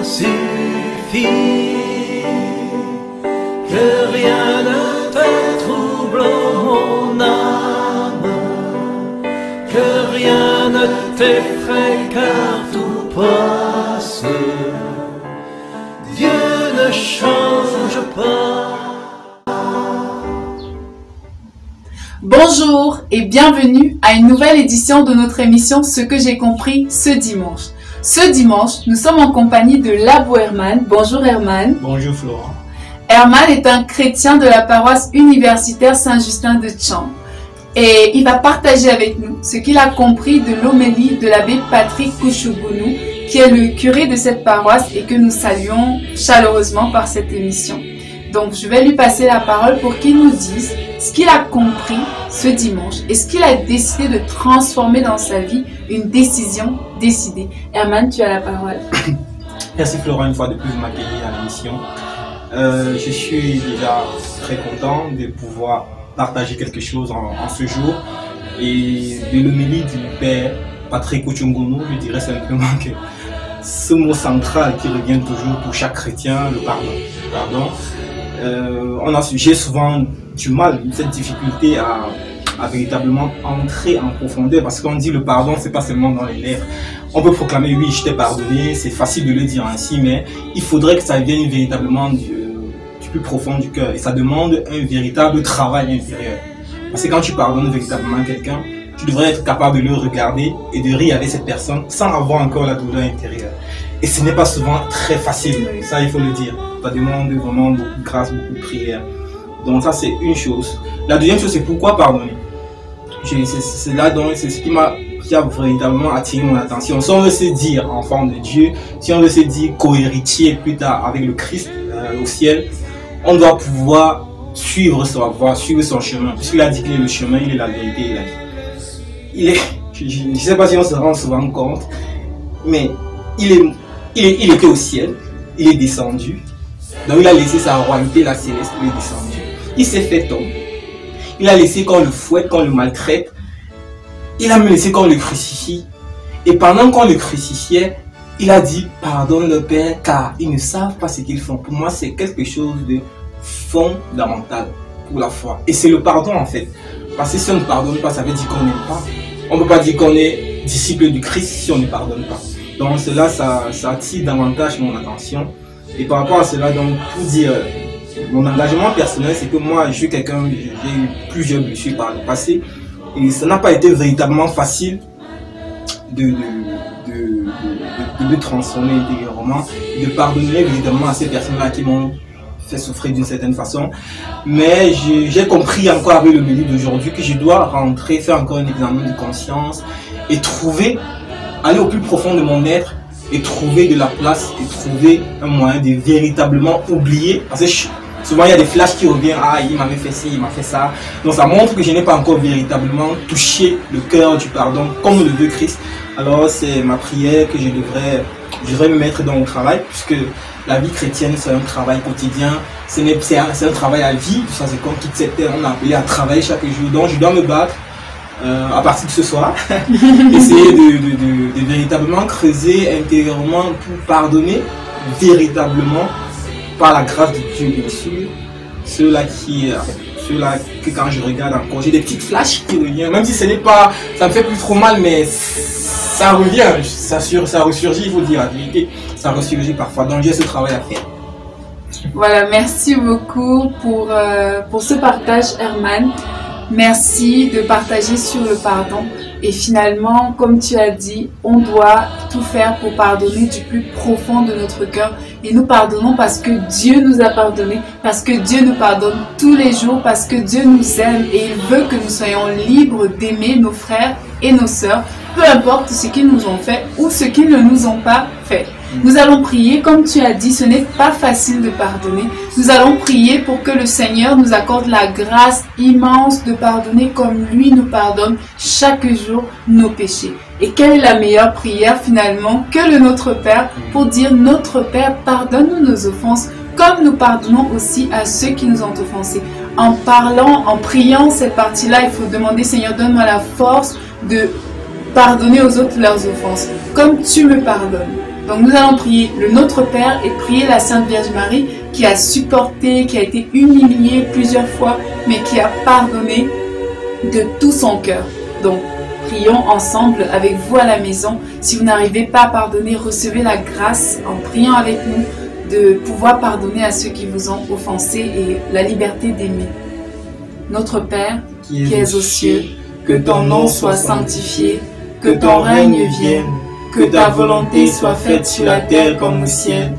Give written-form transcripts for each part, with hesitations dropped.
suffit, que rien ne te trouble mon âme, que rien ne t'effraie car tout passe. Dieu ne change pas. Bonjour et bienvenue à une nouvelle édition de notre émission Ce que j'ai compris ce dimanche. Ce dimanche, nous sommes en compagnie de Labo Herman. Bonjour Herman. Bonjour Florent. Herman est un chrétien de la paroisse universitaire Saint-Justin de Tchang. Et il va partager avec nous ce qu'il a compris de l'homélie de l'abbé Patrick Kouchougounou, qui est le curé de cette paroisse et que nous saluons chaleureusement par cette émission. Donc je vais lui passer la parole pour qu'il nous dise ce qu'il a compris ce dimanche et ce qu'il a décidé de transformer dans sa vie, une décision décidée. Herman, tu as la parole. Merci Florent une fois de plus de m'accueillir à l'émission. Je suis déjà très content de pouvoir partager quelque chose en ce jour. Et de l'homélie du Père Patrick Kouchougounou, je dirais simplement que ce mot central qui revient toujours pour chaque chrétien, le pardon. J'ai souvent du mal, cette difficulté à véritablement entrer en profondeur, parce qu'on dit le pardon, c'est pas seulement dans les lèvres. On peut proclamer oui, je t'ai pardonné, c'est facile de le dire ainsi, mais il faudrait que ça vienne véritablement du plus profond du cœur, et ça demande un véritable travail intérieur. Parce que quand tu pardonnes véritablement quelqu'un, tu devrais être capable de le regarder et de rire avec cette personne sans avoir encore la douleur intérieure. Et ce n'est pas souvent très facile, ça il faut le dire. Ça demande vraiment beaucoup de grâce, beaucoup de prière. Donc ça c'est une chose. La deuxième chose c'est pourquoi pardonner. C'est là donc c'est ce qui a véritablement attiré mon attention. Si on veut se dire enfant de Dieu, si on veut se dire co-héritier plus tard avec le Christ au ciel, on doit pouvoir suivre sa voie, suivre son chemin. Puisqu'il a dit qu'il est le chemin, il est la vérité et la vie. Je ne sais pas si on se rend souvent compte, mais il était au ciel, il est descendu. Donc il a laissé sa royauté, la céleste, il est descendu. Il s'est fait homme. Il a laissé qu'on le fouette, qu'on le maltraite. Il a même laissé qu'on le crucifie. Et pendant qu'on le crucifiait, il a dit pardonne le Père car ils ne savent pas ce qu'ils font. Pour moi, c'est quelque chose de fondamental pour la foi. Et c'est le pardon en fait. Parce que si on ne pardonne pas, ça veut dire qu'on n'aime pas. On ne peut pas dire qu'on est disciple du Christ si on ne pardonne pas. Donc cela, ça attire davantage mon attention. Et par rapport à cela, donc pour dire mon engagement personnel, c'est que moi je suis quelqu'un, j'ai eu plusieurs blessures par le passé. Et ça n'a pas été véritablement facile de transformer intérieurement, de pardonner évidemment à ces personnes-là qui m'ont fait souffrir d'une certaine façon. Mais j'ai compris encore avec le milieu d'aujourd'hui que je dois rentrer, faire encore un examen de conscience et aller au plus profond de mon être et trouver de la place et trouver un moyen de véritablement oublier. Parce que souvent il y a des flashs qui reviennent, ah il m'avait fait ci, il m'a fait ça. Donc ça montre que je n'ai pas encore véritablement touché le cœur du pardon comme le veut Christ. Alors c'est ma prière que je devrais me mettre dans mon travail, puisque la vie chrétienne c'est un travail quotidien, c'est un travail à vie. Ça c'est comme toute cette terre, on a appelé à travailler chaque jour. Donc je dois me battre à partir de ce soir, essayer de véritablement creuser intérieurement pour pardonner véritablement par la grâce de Dieu bien sûr. Ceux-là que quand je regarde encore, j'ai des petites flashs qui reviennent, même si ce n'est pas, ça me fait plus trop mal, mais ça revient, ça ressurgit, il faut dire la vérité, ça ressurgit parfois, donc j'ai ce travail à faire. Voilà, merci beaucoup pour ce partage Herman. Merci de partager sur le pardon. Et finalement, comme tu as dit, on doit tout faire pour pardonner du plus profond de notre cœur. Et nous pardonnons parce que Dieu nous a pardonné, parce que Dieu nous pardonne tous les jours, parce que Dieu nous aime et il veut que nous soyons libres d'aimer nos frères et nos sœurs, peu importe ce qu'ils nous ont fait ou ce qu'ils ne nous ont pas fait. Nous allons prier, comme tu as dit, ce n'est pas facile de pardonner. Nous allons prier pour que le Seigneur nous accorde la grâce immense de pardonner comme lui nous pardonne chaque jour nos péchés. Et quelle est la meilleure prière finalement que le Notre Père pour dire Notre Père, pardonne-nous nos offenses comme nous pardonnons aussi à ceux qui nous ont offensés. En parlant, en priant cette partie-là, il faut demander Seigneur, donne-moi la force de pardonner aux autres leurs offenses comme tu me pardonnes. Donc nous allons prier le Notre Père et prier la Sainte Vierge Marie qui a supporté, qui a été humiliée plusieurs fois, mais qui a pardonné de tout son cœur. Donc prions ensemble avec vous à la maison. Si vous n'arrivez pas à pardonner, recevez la grâce en priant avec nous de pouvoir pardonner à ceux qui vous ont offensé et la liberté d'aimer. Notre Père, qui es aux cieux, que ton nom soit sanctifié, que ton règne vienne, que ta volonté soit faite sur la terre comme au ciel.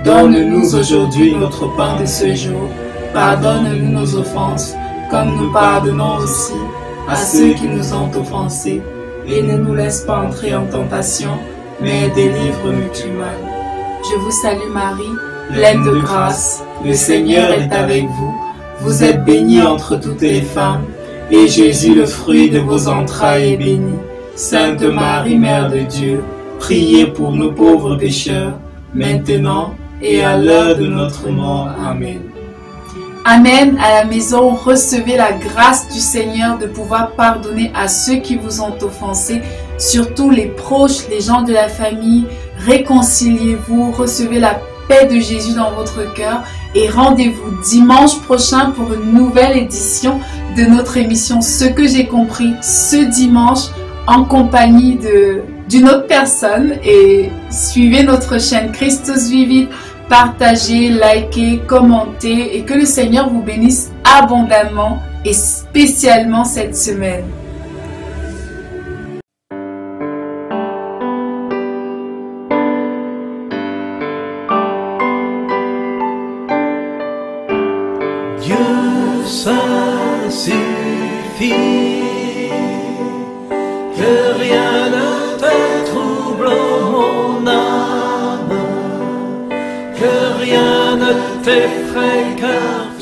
Donne-nous aujourd'hui notre pain de ce jour. Pardonne-nous nos offenses, comme nous pardonnons aussi à ceux qui nous ont offensés. Et ne nous laisse pas entrer en tentation, mais délivre-nous du mal. Je vous salue Marie, pleine de grâce, le Seigneur est avec vous. Vous êtes bénie entre toutes les femmes, et Jésus, le fruit de vos entrailles, est béni. Sainte Marie, Mère de Dieu, priez pour nos pauvres pécheurs, maintenant et à l'heure de notre mort. Amen. Amen. À la maison, recevez la grâce du Seigneur de pouvoir pardonner à ceux qui vous ont offensés, surtout les proches, les gens de la famille. Réconciliez-vous, recevez la paix de Jésus dans votre cœur et rendez-vous dimanche prochain pour une nouvelle édition de notre émission Ce que j'ai compris ce dimanche en compagnie d'une autre personne. Et suivez notre chaîne Christus Vivit, partagez, likez, commentez et que le Seigneur vous bénisse abondamment et spécialement cette semaine. Dieu, ça suffit, que rien ne te trouble, mon âme, que rien ne t'effraie, car